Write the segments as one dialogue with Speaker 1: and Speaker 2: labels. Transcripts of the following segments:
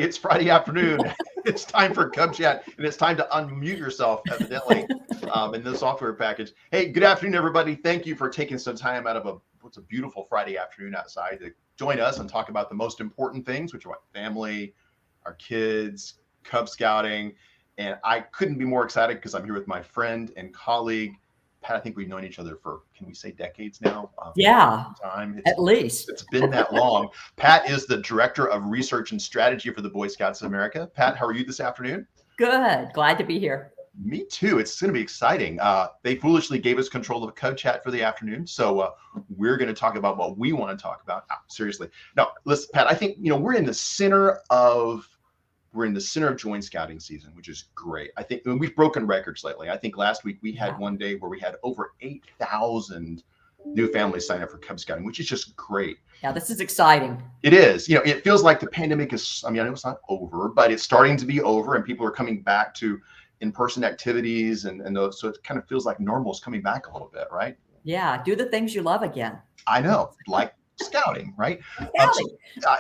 Speaker 1: It's Friday afternoon. It's time for Cub Chat, and it's time to unmute yourself, evidently, in the software package. Hey, good afternoon, everybody. Thank you for taking some time out of what's a beautiful Friday afternoon outside to join us and talk about the most important things, which are what family, our kids, Cub Scouting. And I couldn't be more excited because I'm here with my friend and colleague, Pat. I think we've known each other for, can we say decades now?
Speaker 2: Yeah,
Speaker 1: time.
Speaker 2: at least.
Speaker 1: It's been that long. Pat is the Director of Research and Strategy for the Boy Scouts of America. Pat, how are you this afternoon?
Speaker 2: Good. Glad to be here.
Speaker 1: Me too. It's going to be exciting. They foolishly gave us control of Cub Chat for the afternoon. So we're going to talk about what we want to talk about. Seriously. No, listen, Pat, I think, we're in the center of joint scouting season, which is great. I think we've broken records lately. I think last week we had one day where we had over 8,000 new families sign up for Cub Scouting, which is just great.
Speaker 2: Yeah, this is exciting.
Speaker 1: It is. It feels like the pandemic is, I know it's not over, but it's starting to be over and people are coming back to in-person activities and those. So it kind of feels like normal is coming back a little bit, right?
Speaker 2: Yeah, do the things you love again.
Speaker 1: I know, like scouting, right?
Speaker 2: Scouting.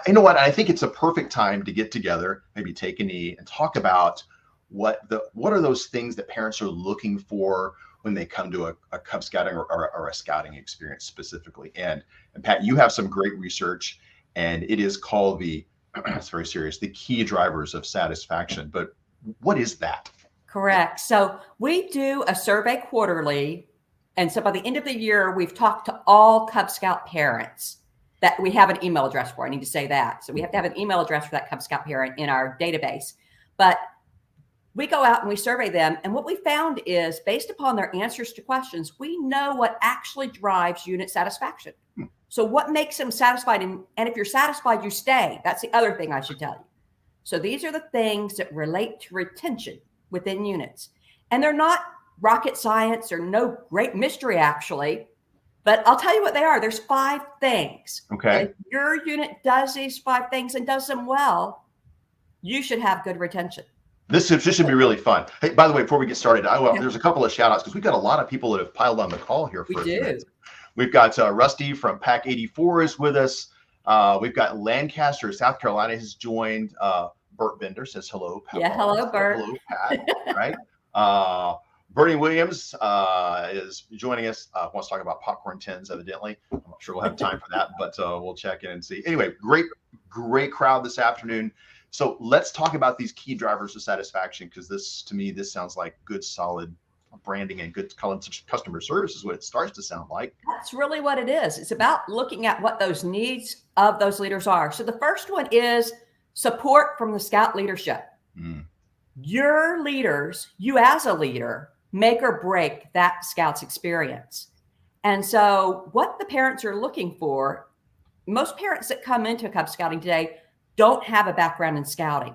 Speaker 1: You know what? I think it's a perfect time to get together, maybe take a knee and talk about what are those things that parents are looking for when they come to a Cub Scouting or a scouting experience specifically. And Pat, you have some great research, and it is called it's very serious, the key drivers of satisfaction. But what is that?
Speaker 2: Correct. So we do a survey quarterly. And so by the end of the year, we've talked to all Cub Scout parents that we have an email address for. I need to say that. So we have to have an email address for that Cub Scout parent in our database. But we go out and we survey them. And what we found is based upon their answers to questions, we know what actually drives unit satisfaction. So what makes them satisfied? And if you're satisfied, you stay. That's the other thing I should tell you. So these are the things that relate to retention within units. And they're not rocket science or no great mystery, actually. But I'll tell you what they are. There's 5 things.
Speaker 1: Okay.
Speaker 2: And if your unit does these 5 things and does them well, you should have good retention.
Speaker 1: This should be really fun. Hey, by the way, before we get started, there's a couple of shout outs because we've got a lot of people that have piled on the call here.
Speaker 2: We do.
Speaker 1: We've got Rusty from Pack 84 is with us. We've got Lancaster, South Carolina has joined. Bert Bender says hello. Pat
Speaker 2: Hello, Bert.
Speaker 1: Hello, Pat. Right. Bernie Williams is joining us. Wants to talk about popcorn tins, evidently. I'm not sure we'll have time for that, but we'll check in and see. Anyway, great crowd this afternoon. So let's talk about these key drivers of satisfaction, because this sounds like good, solid branding and good customer service is what it starts to sound like.
Speaker 2: That's really what it is. It's about looking at what those needs of those leaders are. So the first one is support from the Scout leadership. Your leaders, you as a leader, make or break that Scouts experience. And so what the parents are looking for, most parents that come into Cub Scouting today don't have a background in scouting.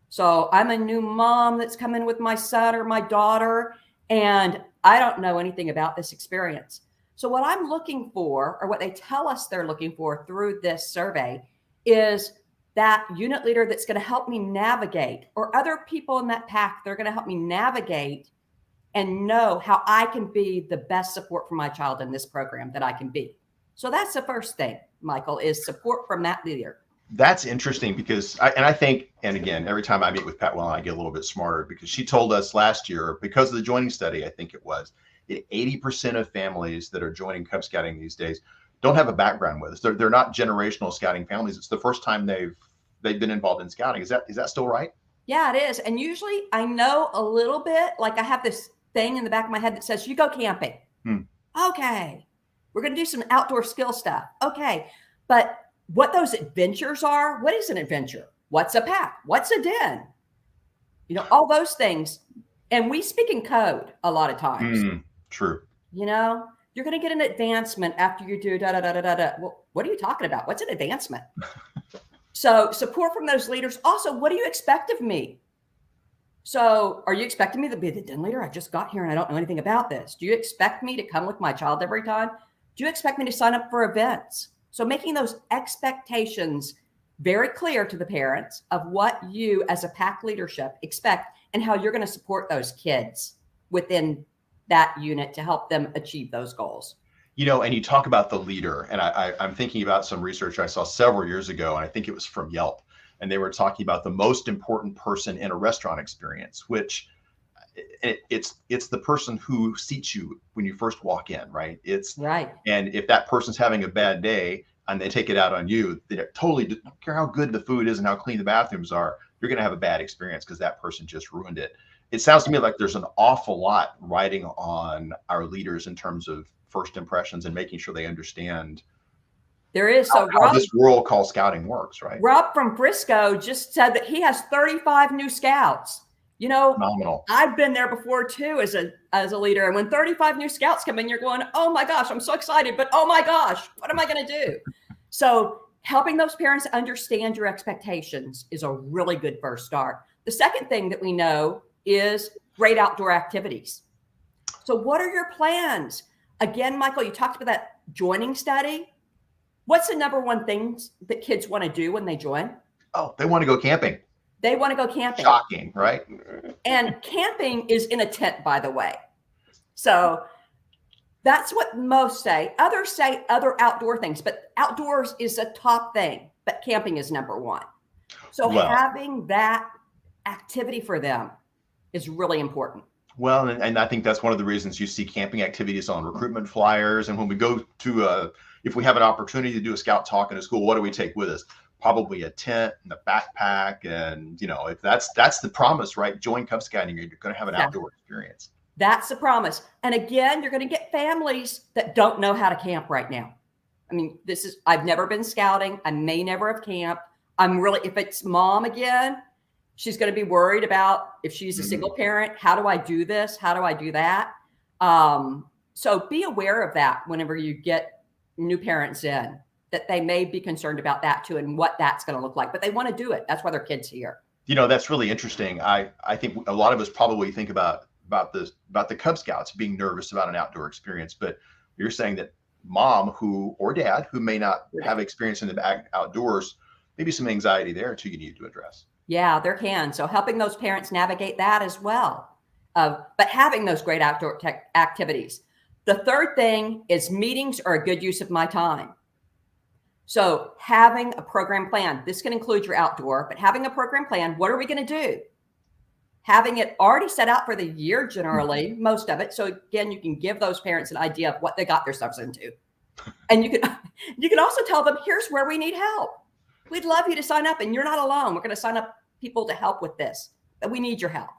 Speaker 2: So I'm a new mom that's come in with my son or my daughter, and I don't know anything about this experience. So what I'm looking for, or what they tell us they're looking for through this survey, is that unit leader that's going to help me navigate, or other people in that pack, they're going to help me navigate and know how I can be the best support for my child in this program that I can be. So that's the first thing, Michael, is support from that leader.
Speaker 1: That's interesting because I think, and again, every time I meet with Pat Wellen, I get a little bit smarter because she told us last year, because of the joining study, I think it was, 80% of families that are joining Cub Scouting these days don't have a background with us. They're not generational scouting families. It's the first time they've been involved in scouting. Is that still right?
Speaker 2: Yeah, it is. And usually I know a little bit, like I have this thing in the back of my head that says, you go camping. Okay. We're going to do some outdoor skill stuff. Okay. But what those adventures are, what is an adventure? What's a pack? What's a den? All those things. And we speak in code a lot of times.
Speaker 1: True.
Speaker 2: You're going to get an advancement after you do da-da-da-da-da. Well, what are you talking about? What's an advancement? So support from those leaders. Also, what do you expect of me? So are you expecting me to be the den leader? I just got here and I don't know anything about this. Do you expect me to come with my child every time? Do you expect me to sign up for events? So making those expectations very clear to the parents of what you as a pack leadership expect and how you're going to support those kids within that unit to help them achieve those goals.
Speaker 1: And you talk about the leader, and I'm thinking about some research I saw several years ago, and I think it was from Yelp, and they were talking about the most important person in a restaurant experience, which it's the person who seats you when you first walk in, right? It's
Speaker 2: right.
Speaker 1: And if that person's having a bad day and they take it out on you, they totally don't care how good the food is and how clean the bathrooms are. You're going to have a bad experience because that person just ruined it. It sounds to me like there's an awful lot riding on our leaders in terms of first impressions and making sure they understand
Speaker 2: there is. So
Speaker 1: how this world called scouting works, right?
Speaker 2: Rob from Briscoe just said that he has 35 new scouts. You know,
Speaker 1: phenomenal.
Speaker 2: I've been there before too as a leader. And when 35 new scouts come in, you're going, oh my gosh, I'm so excited. But oh my gosh, what am I going to do? So helping those parents understand your expectations is a really good first start. The second thing that we know is great outdoor activities. So what are your plans? Again, Michael, you talked about that joining study. What's the number one thing that kids want to do when they join?
Speaker 1: Oh, they want to go camping.
Speaker 2: They want to go camping.
Speaker 1: Shocking, right?
Speaker 2: And camping is in a tent, by the way. So that's what most say. Others say other outdoor things, but outdoors is a top thing, but camping is number one. So having that activity for them is really important.
Speaker 1: Well, and I think that's one of the reasons you see camping activities on recruitment flyers. And when we go to, if we have an opportunity to do a scout talk in a school, what do we take with us? Probably a tent and a backpack. And, you know, if that's the promise, right? Join Cub Scouting, you're going to have an outdoor experience. That's
Speaker 2: the promise. And again, you're going to get families that don't know how to camp right now. I mean, I've never been scouting. I may never have camped. If it's mom again, she's going to be worried about if she's a single parent, how do I do this? How do I do that? So be aware of that whenever you get new parents in, that they may be concerned about that too and what that's going to look like. But they want to do it. That's why their kid's here.
Speaker 1: You know, that's really interesting. I think a lot of us probably think about the Cub Scouts being nervous about an outdoor experience, but you're saying that mom or dad who may not have experience in the outdoors, maybe some anxiety there too you need to address.
Speaker 2: Yeah, there can. So helping those parents navigate that as well. But having those great outdoor activities. The third thing is meetings are a good use of my time. So having a program plan, this can include your outdoor, but having a program plan, what are we going to do? Having it already set out for the year, generally, most of it. So again, you can give those parents an idea of what they got themselves into. And you can also tell them, here's where we need help. We'd love you to sign up, and you're not alone. We're going to sign up people to help with this, but we need your help.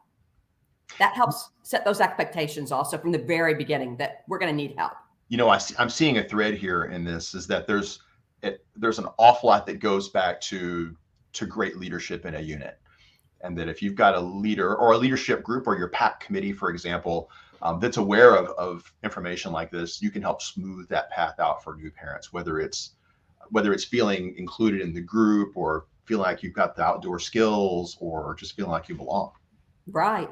Speaker 2: That helps set those expectations also from the very beginning that we're going to need help.
Speaker 1: You know, I'm seeing a thread here in this is that there's an awful lot that goes back to great leadership in a unit. And that if you've got a leader or a leadership group or your PAC committee, for example, that's aware of information like this, you can help smooth that path out for new parents, whether it's feeling included in the group or feeling like you've got the outdoor skills or just feeling like you belong.
Speaker 2: Right.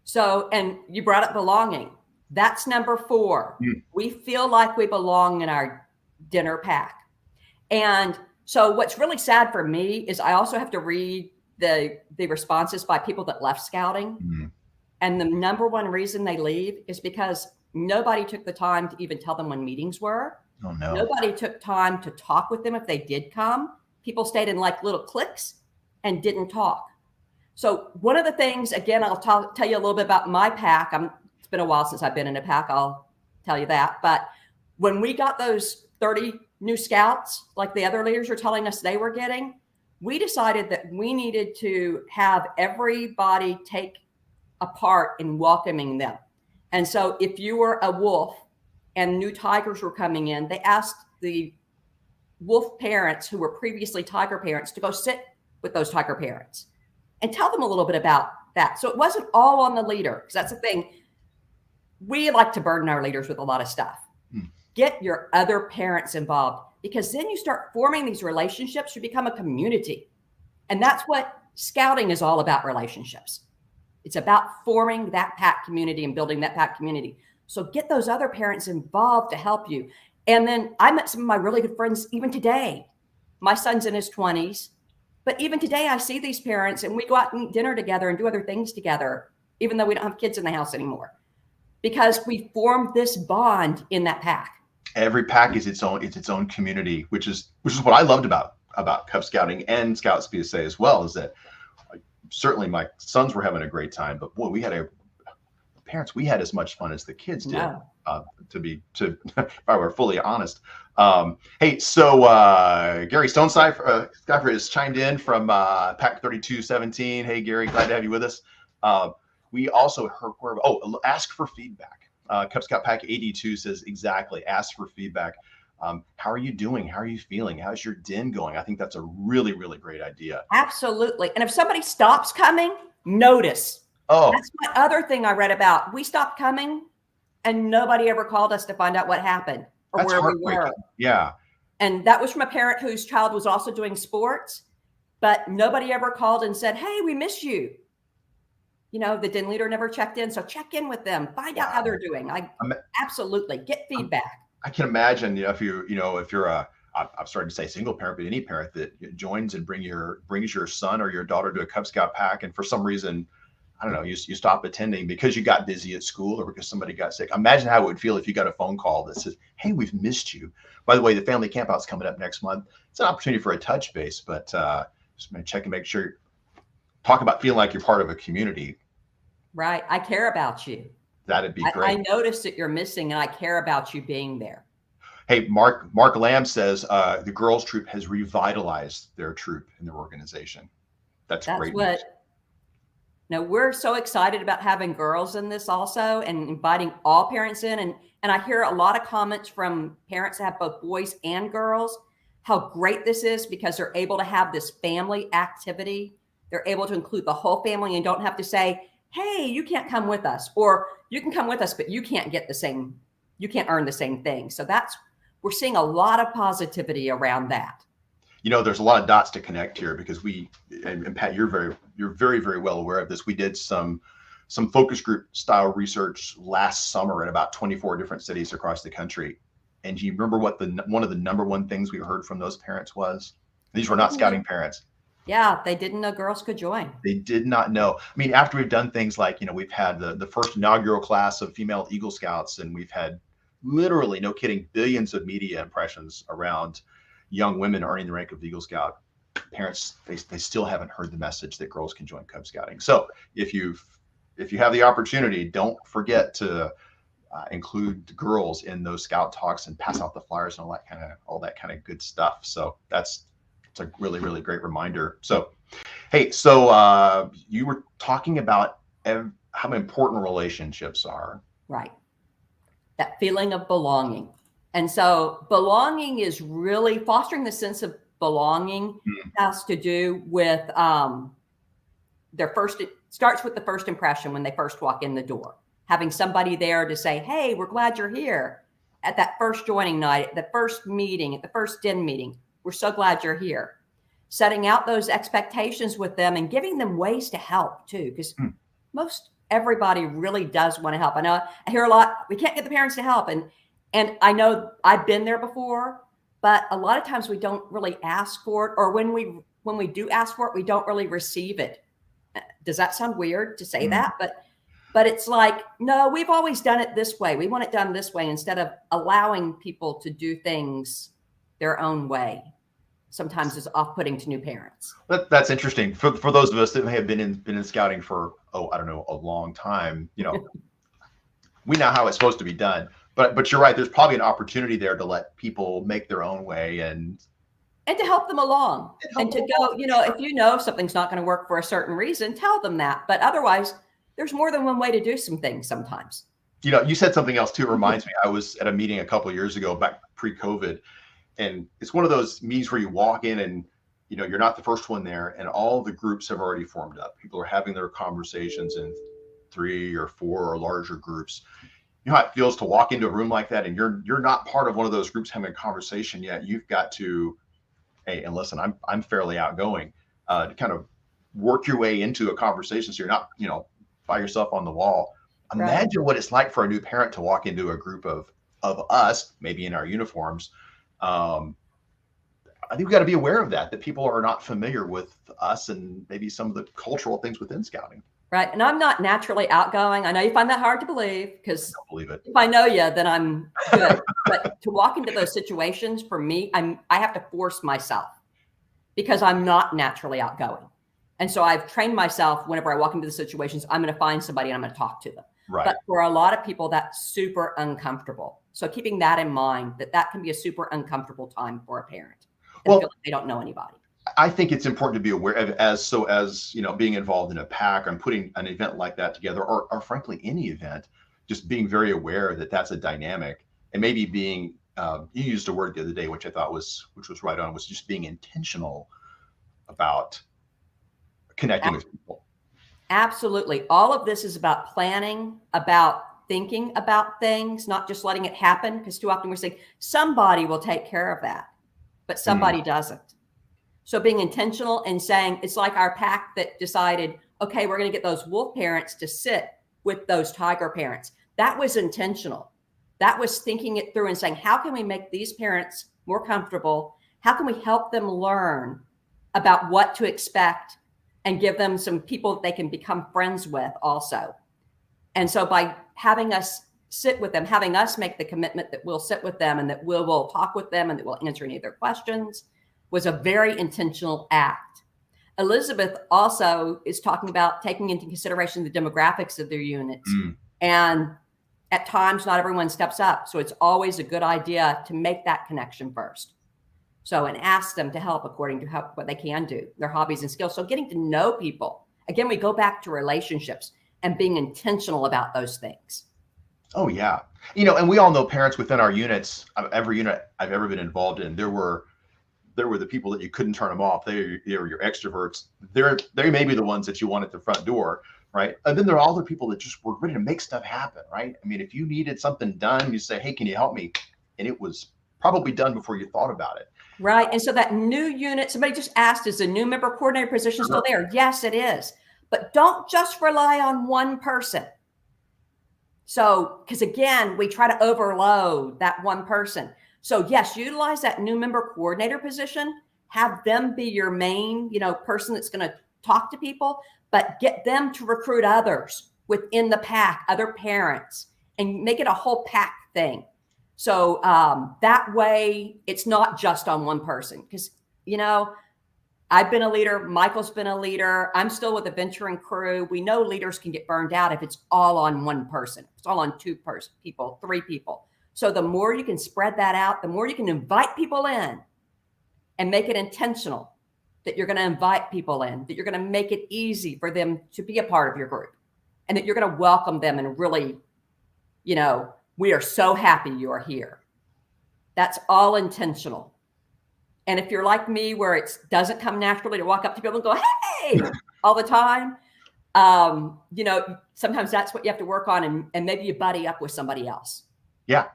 Speaker 2: So, and you brought up belonging. That's number 4. We feel like we belong in our dinner pack. And so what's really sad for me is I also have to read the responses by people that left scouting. And the number one reason they leave is because nobody took the time to even tell them when meetings were.
Speaker 1: Oh, no.
Speaker 2: Nobody took time to talk with them if they did come. People stayed in like little cliques and didn't talk. So one of the things, again, I'll tell you a little bit about my pack. It's been a while since I've been in a pack, I'll tell you that. But when we got those 30 new scouts, like the other leaders are telling us they were getting, we decided that we needed to have everybody take a part in welcoming them. And so if you were a wolf and new tigers were coming in, they asked the wolf parents who were previously tiger parents to go sit with those tiger parents and tell them a little bit about that. So it wasn't all on the leader, because that's the thing. We like to burden our leaders with a lot of stuff. Get your other parents involved, because then you start forming these relationships. You become a community. And that's what scouting is all about, relationships. It's about forming that pack community and building that pack community. So get those other parents involved to help you. And then I met some of my really good friends even today. My son's in his 20s. But even today, I see these parents and we go out and eat dinner together and do other things together, even though we don't have kids in the house anymore, because we formed this bond in that pack.
Speaker 1: Every pack is its own community, which is what I loved about about Cub Scouting and Scouts PSA as well is that certainly my sons were having a great time, but boy, we had as much fun as the kids did.
Speaker 2: No.
Speaker 1: If I were fully honest. Hey, so Gary Stonecipher has chimed in from Pack 3217. Hey, Gary, glad to have you with us. We also heard, ask for feedback. Cub Scout Pack 82 says exactly, ask for feedback. How are you doing? How are you feeling? How's your den going? I think that's a really, really great idea.
Speaker 2: Absolutely. And if somebody stops coming, notice.
Speaker 1: Oh,
Speaker 2: that's my other thing I read about. We stopped coming and nobody ever called us to find out what happened or
Speaker 1: that's
Speaker 2: where we were.
Speaker 1: Yeah.
Speaker 2: And that was from a parent whose child was also doing sports, but nobody ever called and said, hey, we miss you. You know, the den leader never checked in. So check in with them, find out how they're doing. Absolutely get feedback.
Speaker 1: I can imagine, if you're I'm starting to say single parent, but any parent that joins and brings your son or your daughter to a Cub Scout pack, and for some reason, I don't know, you stop attending because you got busy at school or because somebody got sick. Imagine how it would feel if you got a phone call that says, hey, we've missed you. By the way, the family campout's coming up next month. It's an opportunity for a touch base, but just going to check and make sure. Talk about feeling like you're part of a community.
Speaker 2: Right. I care about you.
Speaker 1: That'd be great.
Speaker 2: I noticed that you're missing and I care about you being there.
Speaker 1: Hey, Mark Lamb says the girls troop has revitalized their troop in their organization. That's great news.
Speaker 2: Now we're so excited about having girls in this also and inviting all parents in. And I hear a lot of comments from parents that have both boys and girls, how great this is because they're able to have this family activity. They're able to include the whole family and don't have to say, hey, you can't come with us, or you can come with us, but you can't earn the same thing. So we're seeing a lot of positivity around that.
Speaker 1: There's a lot of dots to connect here because and Pat, you're very, very well aware of this. We did some focus group style research last summer in about 24 different cities across the country. And do you remember what one of the number one things we heard from those parents was? These were not scouting parents.
Speaker 2: Yeah, they didn't know girls could join.
Speaker 1: They did not know. I mean, after we've done things like, we've had the first inaugural class of female Eagle Scouts, and we've had literally, no kidding, billions of media impressions around young women earning the rank of Eagle Scout. Parents, they still haven't heard the message that girls can join Cub Scouting. So if you have the opportunity, don't forget to include the girls in those scout talks and pass out the flyers and all that kind of good stuff. So it's a really, really great reminder. So, hey, you were talking about how important relationships are.
Speaker 2: Right. That feeling of belonging. And so belonging is really fostering the sense of belonging has to do with it starts with the first impression when they first walk in the door, having somebody there to say, hey, we're glad you're here at that first joining night, at the first meeting, at the first den meeting. We're so glad you're here. Setting out those expectations with them and giving them ways to help too, because most everybody really does want to help. I know I hear a lot, we can't get the parents to help. And I know I've been there before, but a lot of times we don't really ask for it. Or when we do ask for it, we don't really receive it. Does that sound weird to say that? But it's like, no, we've always done it this way. We want it done this way instead of allowing people to do things their own way. Sometimes is off-putting to new parents.
Speaker 1: That's interesting. For those of us that may have been in scouting for, I don't know, a long time, we know how it's supposed to be done. But you're right. There's probably an opportunity there to let people make their own way and
Speaker 2: to help them along and to go, if you know something's not going to work for a certain reason, tell them that. But otherwise, there's more than one way to do some things sometimes.
Speaker 1: You said something else too. It reminds me, I was at a meeting a couple of years ago, back pre-COVID, and it's one of those meetings where you walk in and you're not the first one there, and all the groups have already formed up. People are having their conversations in 3 or 4 or larger groups. You know how it feels to walk into a room like that and you're not part of one of those groups having a conversation yet. You've got to, hey, and listen, I'm fairly outgoing, to kind of work your way into a conversation so you're not, by yourself on the wall. Imagine what it's like for a new parent to walk into a group of us, maybe in our uniforms. I think we've got to be aware of that people are not familiar with us and maybe some of the cultural things within scouting.
Speaker 2: Right. And I'm not naturally outgoing. I know you find that hard to believe because
Speaker 1: if
Speaker 2: I know you, then I'm good. But to walk into those situations for me, I have to force myself. because I'm not naturally outgoing. And so I've trained myself whenever I walk into the situations, I'm going to find somebody and I'm going to talk to them.
Speaker 1: Right.
Speaker 2: But for a lot of people, that's super uncomfortable. So keeping that in mind, that can be a super uncomfortable time for a parent. They feel like they don't know anybody.
Speaker 1: I think it's important to be aware of as being involved in a pack and putting an event like that together, or frankly, any event, just being very aware that that's a dynamic, and maybe being, you used a word the other day, which I thought was right on, was just being intentional about connecting with people.
Speaker 2: Absolutely. All of this is about planning, about thinking about things, not just letting it happen. Because too often we're saying somebody will take care of that, but somebody doesn't. So being intentional and saying, it's like our pack that decided, okay, we're going to get those wolf parents to sit with those tiger parents. That was intentional. That was thinking it through and saying, how can we make these parents more comfortable? How can we help them learn about what to expect and give them some people that they can become friends with also? And so by having us sit with them, having us make the commitment that we'll sit with them and that we'll talk with them and that we'll answer any of their questions was a very intentional act. Elizabeth also is talking about taking into consideration the demographics of their units. And at times, not everyone steps up. So it's always a good idea to make that connection first. So, and ask them to help according to what they can do, their hobbies and skills. So getting to know people. Again, we go back to relationships and being intentional about those things. Oh, yeah.
Speaker 1: And we all know parents within our units, every unit I've ever been involved in, there were the people that you couldn't turn them off. They were your extroverts. They may be the ones that you want at the front door, right? And then there are all the people that just were ready to make stuff happen, right? I mean, if you needed something done, you say, hey, can you help me? And it was probably done before you thought about it.
Speaker 2: Right. And so that new unit, somebody just asked, is the new member coordinator position still there? Yes, it is. But don't just rely on one person. So, because again, we try to overload that one person. So yes, utilize that new member coordinator position, have them be your main, person that's going to talk to people, but get them to recruit others within the pack, other parents, and make it a whole pack thing. So that way it's not just on one person, because, I've been a leader. Michael's been a leader. I'm still with the venturing crew. We know leaders can get burned out if it's all on one person. It's all on two people, three people. So the more you can spread that out, the more you can invite people in and make it intentional that you're going to invite people in, that you're going to make it easy for them to be a part of your group, and that you're going to welcome them and really, we are so happy you are here. That's all intentional. And if you're like me, where it doesn't come naturally to walk up to people and go, hey, all the time, sometimes that's what you have to work on, and maybe you buddy up with somebody else.
Speaker 1: Yeah.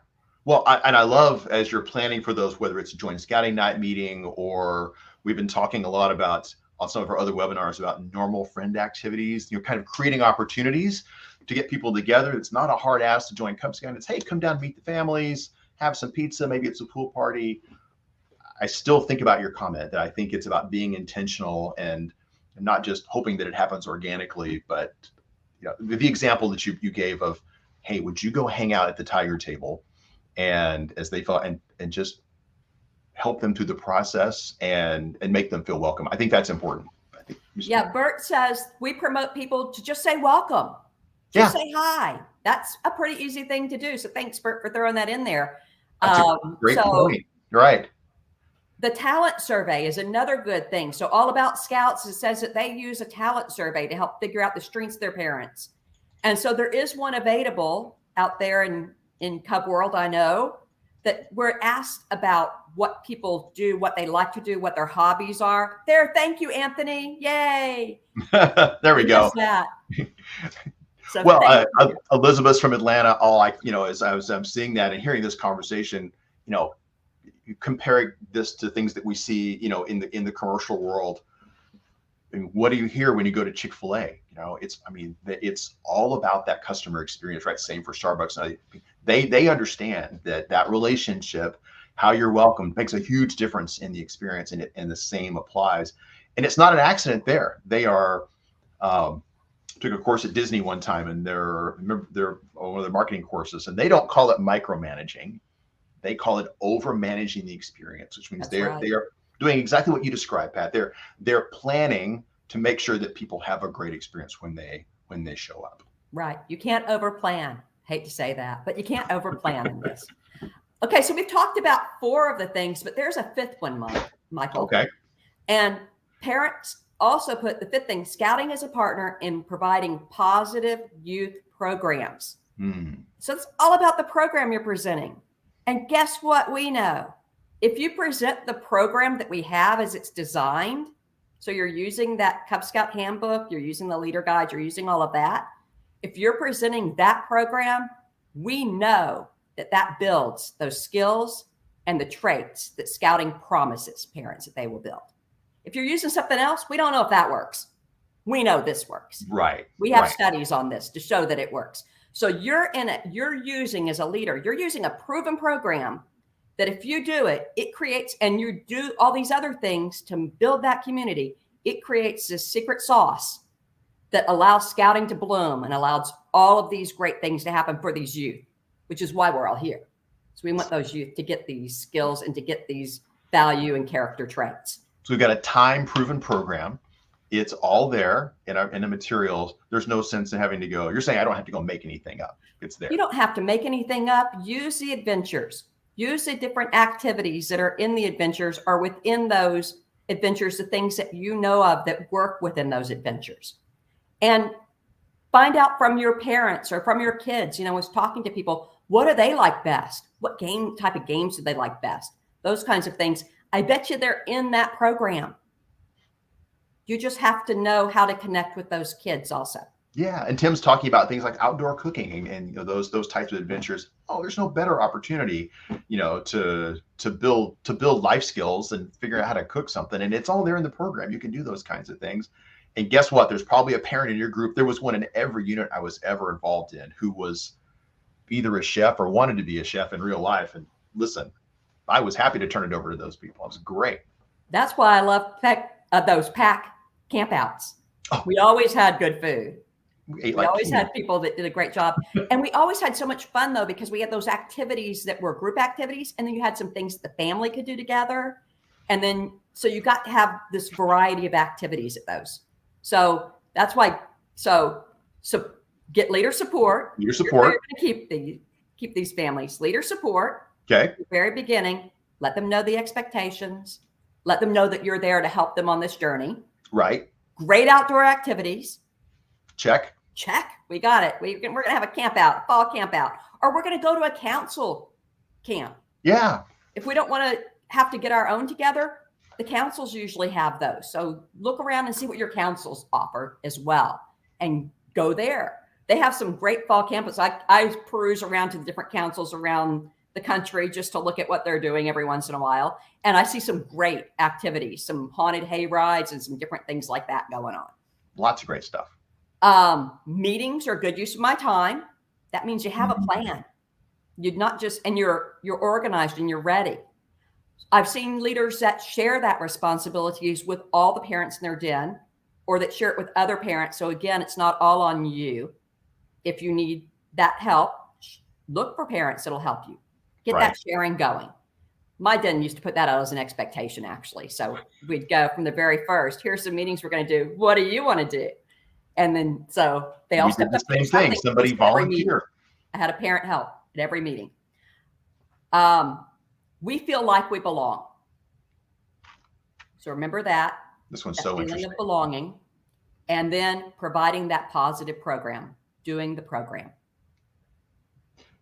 Speaker 1: Well, I love, as you're planning for those, whether it's a joint scouting night meeting, or we've been talking a lot about on some of our other webinars about normal friend activities, kind of creating opportunities to get people together. It's not a hard ask to join Cub Scout. It's, hey, come down, meet the families, have some pizza, maybe it's a pool party. I still think about your comment that I think it's about being intentional and not just hoping that it happens organically, but the example that you gave of, hey, would you go hang out at the tiger table, and as they thought, and just help them through the process and make them feel welcome. I think that's important.
Speaker 2: Bert says we promote people to just say welcome. Just say hi. That's a pretty easy thing to do. So thanks, Bert, for throwing that in there.
Speaker 1: That's a great point. You're right.
Speaker 2: The talent survey is another good thing. So All About Scouts, it says that they use a talent survey to help figure out the strengths of their parents. And so there is one available out there in Cub World, I know, that we're asked about what people do, what they like to do, what their hobbies are. There, thank you, Anthony. Yay.
Speaker 1: There we go. So well, Elizabeth's from Atlanta. As I'm seeing that and hearing this conversation, comparing this to things that we see, in the commercial world. And what do you hear when you go to Chick-fil-A? It's all about that customer experience, right? Same for Starbucks. They understand that relationship, how you're welcomed, makes a huge difference in the experience, and the same applies. And it's not an accident there. They are took a course at Disney one time, and they're one of their marketing courses, and they don't call it micromanaging. They call it over managing the experience, which means they're doing exactly what you described, Pat. They're planning to make sure that people have a great experience when they show up.
Speaker 2: Right. You can't overplan. Hate to say that, but you can't overplan in this. Okay, so we've talked about 4 of the things, but there's a 5th one, Michael.
Speaker 1: Okay.
Speaker 2: And parents also put the 5th thing, scouting as a partner in providing positive youth programs. So it's all about the program you're presenting. And guess what we know? If you present the program that we have as it's designed, so you're using that Cub Scout handbook, you're using the leader guide, you're using all of that. If you're presenting that program, we know that builds those skills and the traits that scouting promises parents that they will build. If you're using something else, we don't know if that works. We know this works.
Speaker 1: Right.
Speaker 2: We have studies on this to show that it works. So you're using as a leader, you're using a proven program that if you do it, it creates, and you do all these other things to build that community, it creates this secret sauce that allows scouting to bloom and allows all of these great things to happen for these youth, which is why we're all here. So we want those youth to get these skills and to get these value and character traits.
Speaker 1: So we've got a time-proven program. It's all there in the materials. There's no sense in having to go. You're saying I don't have to go make anything up. It's there.
Speaker 2: You don't have to make anything up. Use the adventures. Use the different activities that are in the adventures or within those adventures, the things that you know of that work within those adventures. And find out from your parents or from your kids, was talking to people, what do they like best? What type of games do they like best? Those kinds of things. I bet you they're in that program. You just have to know how to connect with those kids also.
Speaker 1: Yeah, and Tim's talking about things like outdoor cooking and those types of adventures. Oh, there's no better opportunity, to build life skills and figure out how to cook something. And it's all there in the program. You can do those kinds of things. And guess what? There's probably a parent in your group. There was one in every unit I was ever involved in who was either a chef or wanted to be a chef in real life. And listen, I was happy to turn it over to those people. It was great.
Speaker 2: That's why I love those pack campouts. Oh. We always had good food. We always had people that did a great job. And we always had so much fun, though, because we had those activities that were group activities. And then you had some things the family could do together. And then, so you got to have this variety of activities at those. So that's why, so get leader support.
Speaker 1: Leader support.
Speaker 2: You're going to keep these families. Leader support.
Speaker 1: Okay.
Speaker 2: At the very beginning, let them know the expectations. Let them know that you're there to help them on this journey.
Speaker 1: Right.
Speaker 2: Great outdoor activities.
Speaker 1: Check.
Speaker 2: We got it. We're going to have a camp out, fall camp out, or we're going to go to a council camp.
Speaker 1: Yeah.
Speaker 2: If we don't want to have to get our own together, the councils usually have those. So look around and see what your councils offer as well and go there. They have some great fall campus. I peruse around to the different councils around the country just to look at what they're doing every once in a while. And I see some great activities, some haunted hay rides and some different things like that going on.
Speaker 1: Lots of great stuff.
Speaker 2: Meetings are good use of my time. That means you have a plan. You're not just, and you're organized and you're ready. I've seen leaders that share that responsibilities with all the parents in their den or that share it with other parents. So again, it's not all on you. If you need that help, look for parents that'll help you. Get that sharing going. My den used to put that out as an expectation, actually. So we'd go from the very first, here's some meetings we're going to do. What do you want to do? And then, so they all stepped up.
Speaker 1: Same thing. Somebody volunteer.
Speaker 2: I had a parent help at every meeting. We feel like we belong. So remember that.
Speaker 1: This one's so interesting.
Speaker 2: Feeling of belonging. And then providing that positive program, doing the program.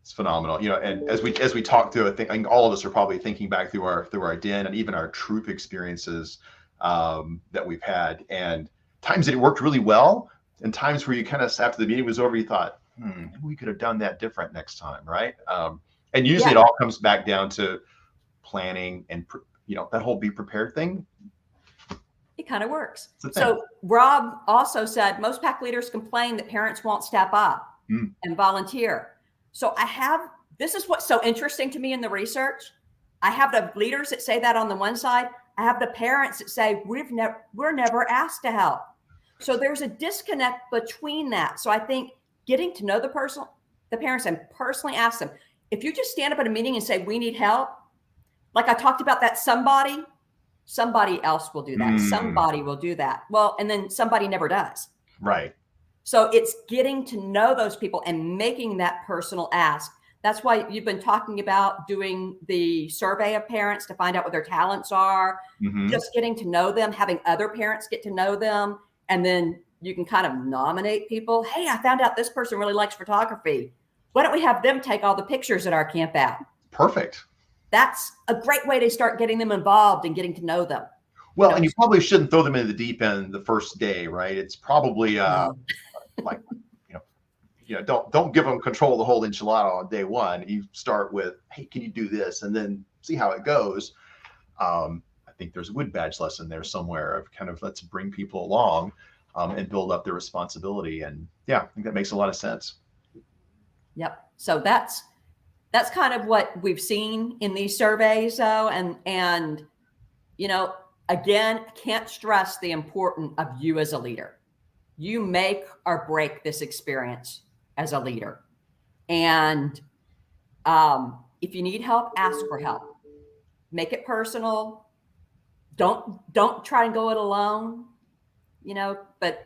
Speaker 1: It's phenomenal, and as we talk through, I think all of us are probably thinking back through our den and even our troop experiences that we've had, and times that it worked really well, and times where you kind of after the meeting was over, you thought, maybe we could have done that different next time, right? And usually it all comes back down to planning and that whole be prepared thing.
Speaker 2: It kind of works. So Rob also said most pack leaders complain that parents won't step up and volunteer. So this is what's so interesting to me in the research. I have the leaders that say that on the one side. I have the parents that say we're never asked to help. So there's a disconnect between that. So I think getting to know the parents and personally ask them, if you just stand up at a meeting and say, we need help, like I talked about that somebody, somebody else will do that. Somebody will do that. Well, and then somebody never does.
Speaker 1: Right.
Speaker 2: So it's getting to know those people and making that personal ask. That's why you've been talking about doing the survey of parents to find out what their talents are, just getting to know them, having other parents get to know them. And then you can kind of nominate people. Hey, I found out this person really likes photography. Why don't we have them take all the pictures at our camp out?
Speaker 1: Perfect.
Speaker 2: That's a great way to start getting them involved and getting to know them.
Speaker 1: Well, and you probably shouldn't throw them into the deep end the first day, right? It's probably like, don't give them control of the whole enchilada on day one. You start with, hey, can you do this? And then see how it goes. I think there's a wood badge lesson there somewhere of kind of let's bring people along and build up their responsibility. And yeah, I think that makes a lot of sense.
Speaker 2: Yep. So that's kind of what we've seen in these surveys, though. And again, can't stress the importance of you as a leader. You make or break this experience as a leader. And if you need help, ask for help. Make it personal. Don't try and go it alone, but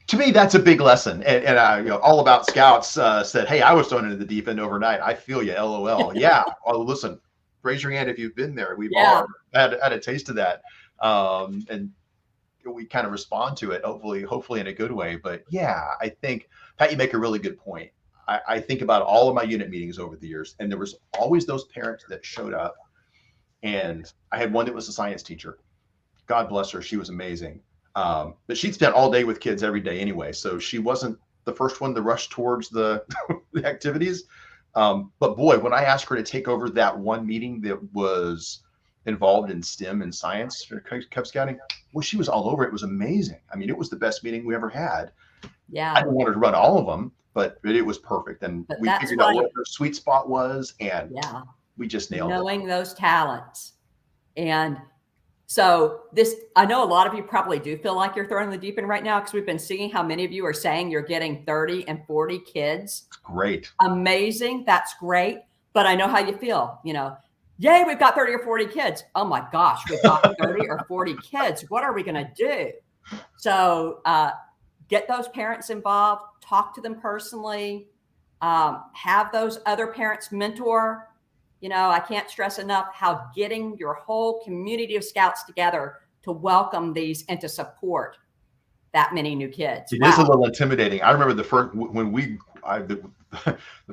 Speaker 1: to me, that's a big lesson. And All About Scouts said, hey, I was thrown into the deep end overnight. I feel you, LOL. Yeah. Oh, listen, raise your hand if you've been there. We've all had a taste of that. And we kind of respond to it, hopefully in a good way. But yeah, I think, Pat, you make a really good point. I think about all of my unit meetings over the years, and there was always those parents that showed up. And I had one that was a science teacher. God bless her. She was amazing. But she'd spent all day with kids every day anyway. So she wasn't the first one to rush towards the, the activities. But boy, when I asked her to take over that one meeting that was involved in STEM and science for Cub Scouting, well, she was all over it. It was amazing. I mean, it was the best meeting we ever had.
Speaker 2: Yeah.
Speaker 1: I didn't want her to run all of them, but it was perfect. And we figured out what her sweet spot was. And we just nailed it.
Speaker 2: Knowing those talents. And so I know a lot of you probably do feel like you're throwing the deep end right now, because we've been seeing how many of you are saying you're getting 30 and 40 kids.
Speaker 1: Great.
Speaker 2: Amazing. That's great. But I know how you feel, yay, we've got 30 or 40 kids. Oh my gosh, we've got 30 or 40 kids. What are we going to do? So get those parents involved, talk to them personally, have those other parents mentor. I can't stress enough how getting your whole community of scouts together to welcome these and to support that many new kids.
Speaker 1: It is a little intimidating. I remember the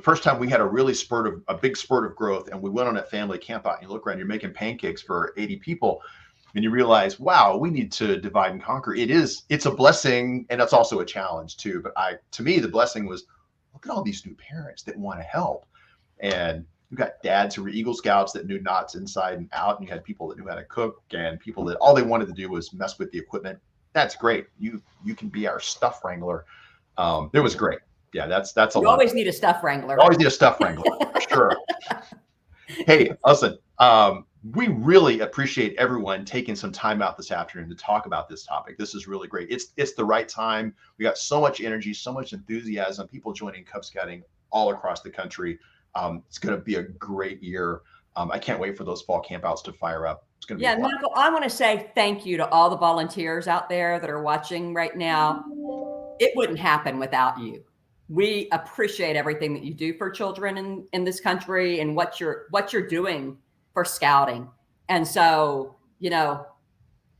Speaker 1: first time we had a big spurt of growth, and we went on that family camp out, and you look around, you're making pancakes for 80 people, and you realize, wow, we need to divide and conquer. It's a blessing, and it's also a challenge too. But to me, the blessing was, look at all these new parents that want to help. And you got dads who were Eagle Scouts that knew knots inside and out, and you had people that knew how to cook, and people that all they wanted to do was mess with the equipment. That's great. You can be our stuff wrangler. It was great. Yeah, that's a lot.
Speaker 2: You always need a stuff wrangler.
Speaker 1: Always need a stuff wrangler, for sure. Hey, listen, we really appreciate everyone taking some time out this afternoon to talk about this topic. This is really great. It's the right time. We got so much energy, so much enthusiasm, people joining Cub Scouting all across the country. It's going to be a great year. I can't wait for those fall campouts to fire up. It's going to be
Speaker 2: Michael, I want to say thank you to all the volunteers out there that are watching right now. It wouldn't happen without you. We appreciate everything that you do for children in this country and what you're doing for scouting. And so,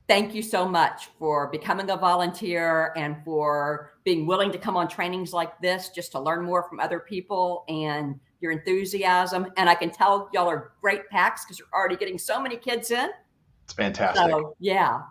Speaker 2: thank you so much for becoming a volunteer and for being willing to come on trainings like this just to learn more from other people and your enthusiasm. And I can tell y'all are great packs because you're already getting so many kids in.
Speaker 1: It's fantastic.
Speaker 2: So, yeah.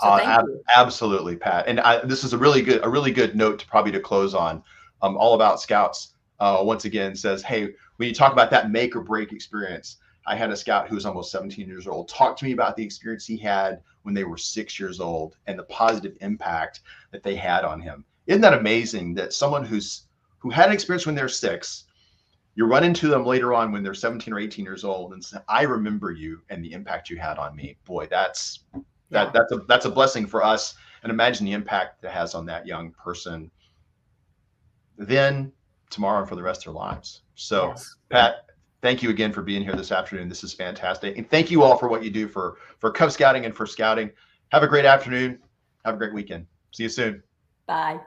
Speaker 2: So thank you.
Speaker 1: Absolutely, Pat. And this is a really good note to close on. All About Scouts once again says, hey, when you talk about that make or break experience, I had a scout who was almost 17 years old talk to me about the experience he had when they were 6 years old and the positive impact that they had on him. Isn't that amazing that someone who had an experience when they're 6, you run into them later on when they're 17 or 18 years old and say, I remember you and the impact you had on me. Boy, that's a blessing for us. And imagine the impact that has on that young person then, tomorrow, and for the rest of their lives. So, yes. Pat, thank you again for being here this afternoon. This is fantastic. And thank you all for what you do for Cub Scouting and for scouting. Have a great afternoon. Have a great weekend. See you soon.
Speaker 2: Bye.